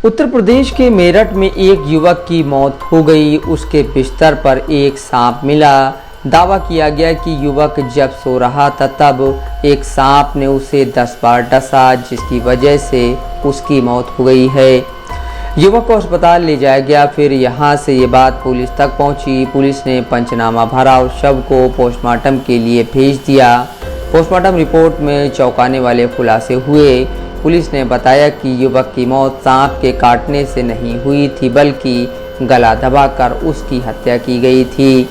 उत्तर प्रदेश के मेरठ में एक युवक की मौत हो गई। उसके बिस्तर पर एक सांप मिला। दावा किया गया कि युवक जब सो रहा था तब एक सांप ने उसे 10 बार डसा, जिसकी वजह से उसकी मौत हो गई है। युवक को अस्पताल ले जाया गया। फिर यहां से ये बात पुलिस तक पहुंची। पुलिस ने पंचनामा भरा और शव को पोस्टमार्टम के लिए भेज दिया। पोस्टमार्टम रिपोर्ट में चौंकाने वाले खुलासे हुए। पुलिस ने बताया कि युवक की मौत सांप के काटने से नहीं हुई थी, बल्कि गला दबाकर उसकी हत्या की गई थी।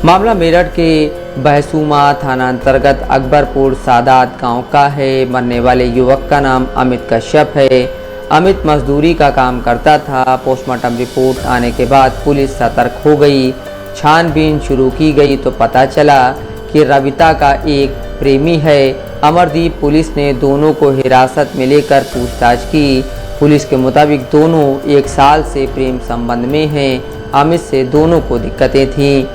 मामला मेरठ के बहसूमा थाना अंतर्गत अकबरपुर सादात गांव का है। मरने वाले युवक का नाम अमित कश्यप है। अमित मजदूरी का काम करता था। पोस्टमार्टम रिपोर्ट आने के बाद पुलिस सतर्क हो गई। छानबीन शुरू की गई तो पता चला कि रविता का एक प्रेमी है। अमरदीप पुलिस ने दोनों को हिरासत में लेकर पूछताछ की। पुलिस के मुताबिक दोनों 1 साल से प्रेम संबंध में हैं। अमित से दोनों को दिक्कतें थीं।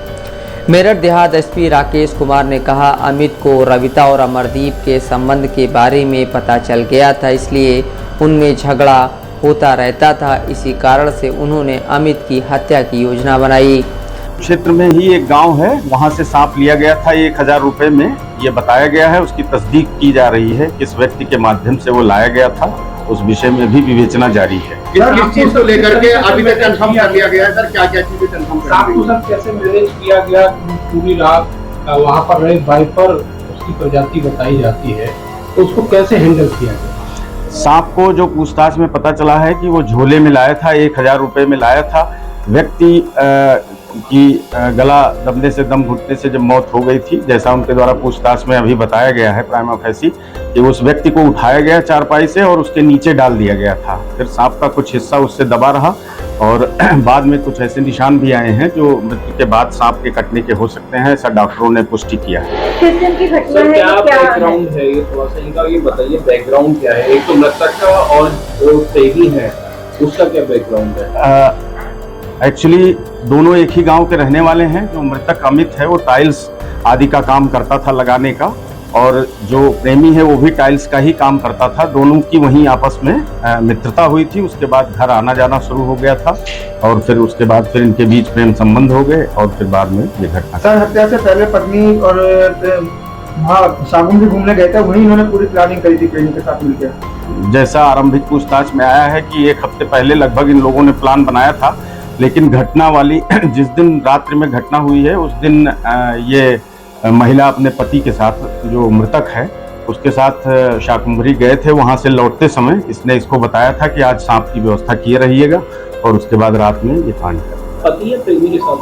मेरठ देहात एसपी राकेश कुमार ने कहा, अमित को रविता और अमरदीप के संबंध के बारे में पता चल गया था, इसलिए उनमें झगड़ा होता रहता था। इसी कारण से उन्होंने अमित की हत्या की योजना बनाई। क्षेत्र में ही एक गांव है, वहां से सांप लिया गया था 1000 रुपए में, ये बताया गया है। उसकी तस्दीक की जा रही है, किस व्यक्ति के माध्यम से वो लाया गया था, उस विषय में भी विवेचना जारी है। किस चीज को लेकर के अभी तक कंफर्म कर लिया गया है सर? क्या क्या चीजें कंफर्म कर ली? सर कैसे मैनेज किया गया? पूरी रात वहाँ पर रहे वाइपर उसकी प्रजाति बताई जाती है, तो उसको कैसे हैंडल किया गया? सांप को जो पूछताछ में पता चला है कि वो झोले में लाया था, 1000 रुपए में लाया था। व्यक्ति की गला दबने से, दम घुटने से जब मौत हो गई थी, जैसा उनके द्वारा पूछताछ में अभी बताया गया है प्राइमा फेसी, कि उस व्यक्ति को उठाया गया चारपाई से और उसके नीचे डाल दिया गया था। फिर सांप का कुछ हिस्सा उससे दबा रहा और बाद में कुछ ऐसे निशान भी आए हैं जो मृत्यु के बाद सांप के कटने के हो सकते हैं, ऐसा डॉक्टरों ने पुष्टि किया है। किस दिन की घटना है? क्या बैकग्राउंड है ये? थोड़ा सा इनका ये बताइए, बैकग्राउंड क्या है? एक तो मृतक का और जो प्रेमी है उसका क्या बैकग्राउंड है? एक्चुअली दोनों एक ही गांव के रहने वाले हैं। जो मृतक अमित है वो टाइल्स आदि का काम करता था लगाने का, और जो प्रेमी है वो भी टाइल्स का ही काम करता था। दोनों की वहीं आपस में मित्रता हुई थी। उसके बाद घर आना जाना शुरू हो गया था और फिर उसके बाद फिर इनके बीच प्रेम संबंध हो गए और फिर बाद में ये घटना। सर हत्या से पहले पत्नी और वहाँ साबुन भी घूमने गए थे, वहीं इन्होंने पूरी प्लानिंग करी थी प्रेमी के साथ मिलकर। जैसा आरंभिक पूछताछ में आया है कि 1 हफ्ते पहले लगभग इन लोगों ने प्लान बनाया था, लेकिन घटना वाली जिस दिन रात्रि में घटना हुई है उस दिन ये महिला अपने पति के साथ, जो मृतक है उसके साथ शाकुंभरी गए थे। वहां से लौटते समय इसने इसको बताया था कि आज सांप की व्यवस्था किए रहिएगा, और उसके बाद रात में ये कांड कर। पति या प्रेमी के साथ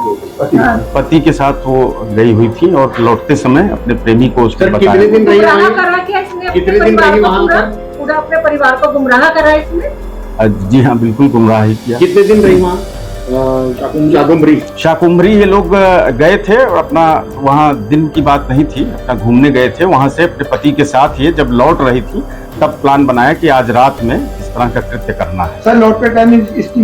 गई? पति के साथ वो गई हुई थी और लौटते समय अपने प्रेमी को उसने बताया। कितने दिन रही गुमराह वहाँ? करा क्या इसने? कितने दिन रही वहाँ पर? पूरा अपने परिवार को गुमराह करा इसने? जी हाँ, बिल्कुल गुमराह ही किया। कितने दिन रही वहाँ? शाकुंभरी ये लोग गए थे और अपना, वहाँ दिन की बात नहीं थी, अपना घूमने गए थे। वहाँ से अपने पति के साथ ये जब लौट रही थी तब प्लान बनाया कि आज रात में इस तरह का कृत्य करना है। सर लौटते टाइम इसकी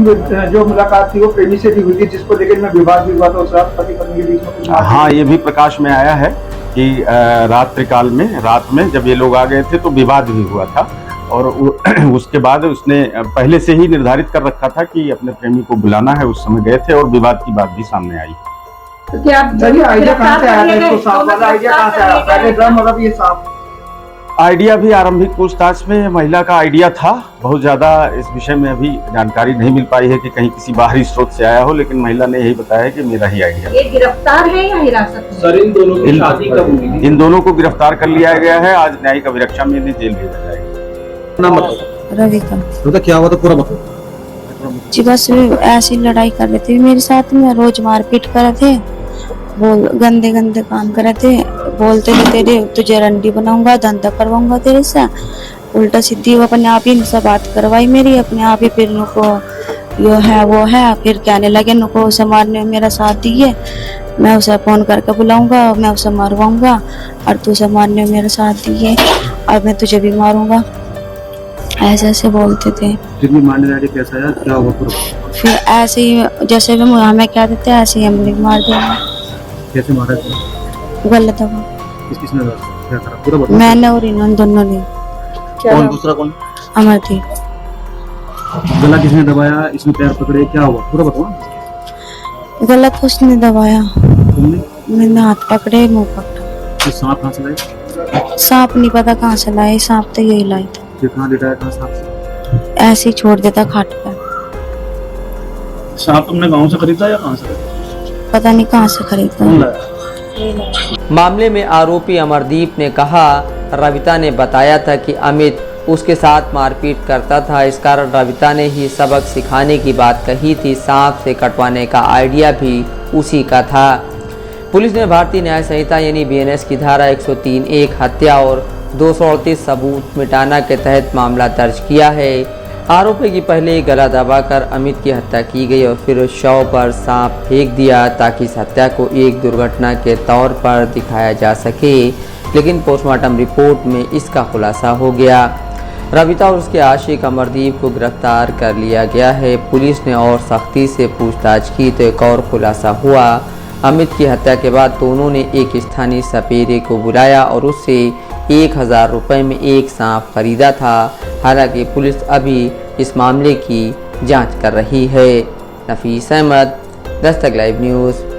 जो मुलाकात थी वो प्रेमी से भी हुई थी, जिसको लेकर में विवाद भी हुआ था उस रात पति पत्नी के बीच में कुछ? हाँ, ये भी प्रकाश में आया है कि रात्रि काल में, रात में जब ये लोग आ गए थे तो विवाद भी हुआ था, और उसके बाद उसने पहले से ही निर्धारित कर रखा था कि अपने प्रेमी को बुलाना है। उस समय गए थे और विवाद की बात भी सामने आई। तो क्या आइडिया कहाँ से आया था इसको सांप वाला? आइडिया कहाँ से आया? पहले ड्रम और अब ये सांप? आइडिया भी आरंभिक पूछताछ में महिला का आइडिया था। बहुत ज्यादा इस विषय में अभी जानकारी नहीं मिल पाई है कि कहीं किसी बाहरी स्रोत से आया हो, लेकिन महिला ने यही बताया कि मेरा ही आइडिया। ये गिरफ्तार है या हिरासत में? सर इन दोनों की शादी कब हुई थी? इन दोनों को गिरफ्तार कर लिया गया है। आज न्यायिक अभिरक्षा में इन्हें जेल भेजा जाएगा। रविका। तो क्या हुआ था पूरा बताओ। जी बस ऐसी लड़ाई कर रहे थे मेरे साथ में, रोज मारपीट कर रहे थे, बोल गंदे गंदे काम कर रहे थे। बोलते थे तेरे तुझे रंडी बनाऊंगा, धंधा करवाऊंगा तेरे से। उल्टा सीधी वो अपने आप ही इनसे बात करवाई मेरी, अपने आप ही। फिर नुको यो है वो है, फिर कहने लगे नुको उसे मारने मेरा साथ दिए, मैं उसे फोन करके बुलाऊंगा, मैं उसे मारवाऊंगा, और तू उसे मारने मेरा साथ दिए और मैं तुझे भी मारूंगा। ऐसे ऐसे बोलते थे। जितनी मारने वाली कैसा है, क्या हुआ पूरा? फिर ऐसे ही जैसे भी हमें क्या देते हैं ऐसे ही हमने मार दिया। कैसे मारा था? गलत है वो। किसने क्या करा पूरा बताओ। मैंने और इन्होंने दोनों ने। कौन दूसरा कौन? अमरदीप। गला किसने दबाया, इसमें पैर पकड़े, क्या हुआ पूरा बताओ ना। गलत उसने दबाया, तुमने मैंने हाथ पकड़े, मुंह पकड़ा। ये सांप कहाँ से लाए, सांप नहीं पता कहाँ से लाए, सांप तो यही लाए थे, ये कहाँ लेटाया, कहाँ सांप से। ऐसे ही छोड़ देता खाट पर। सांप तुमने गाँव से खरीदा या कहाँ से खरीदा, पता नहीं कहाँ से खरीदा। कौन लाया। मामले में आरोपी अमरदीप ने कहा, रविता ने बताया था कि अमित उसके साथ मारपीट करता था, इस कारण रविता ने ही सबक सिखाने की बात कही थी। सांप से कटवाने का आइडिया भी उसी का था। पुलिस ने भारतीय न्याय संहिता यानी बीएनएस की धारा 103(1) हत्या और 238 सबूत मिटाना के तहत मामला दर्ज किया है। आरोपी की पहले गला दबाकर अमित की हत्या की गई और फिर शव पर सांप फेंक दिया ताकि इस हत्या को एक दुर्घटना के तौर पर दिखाया जा सके, लेकिन पोस्टमार्टम रिपोर्ट में इसका खुलासा हो गया। रविता और उसके आशिक अमरदीप को गिरफ्तार कर लिया गया है। पुलिस ने और सख्ती से पूछताछ की तो एक और खुलासा हुआ। अमित की हत्या के बाद दोनों ने एक स्थानीय सपेरे को बुलाया और उससे 1000 रुपये में एक सांप खरीदा था। हालांकि पुलिस अभी इस मामले की जांच कर रही है। नफीस अहमद, दस्तक लाइव न्यूज़।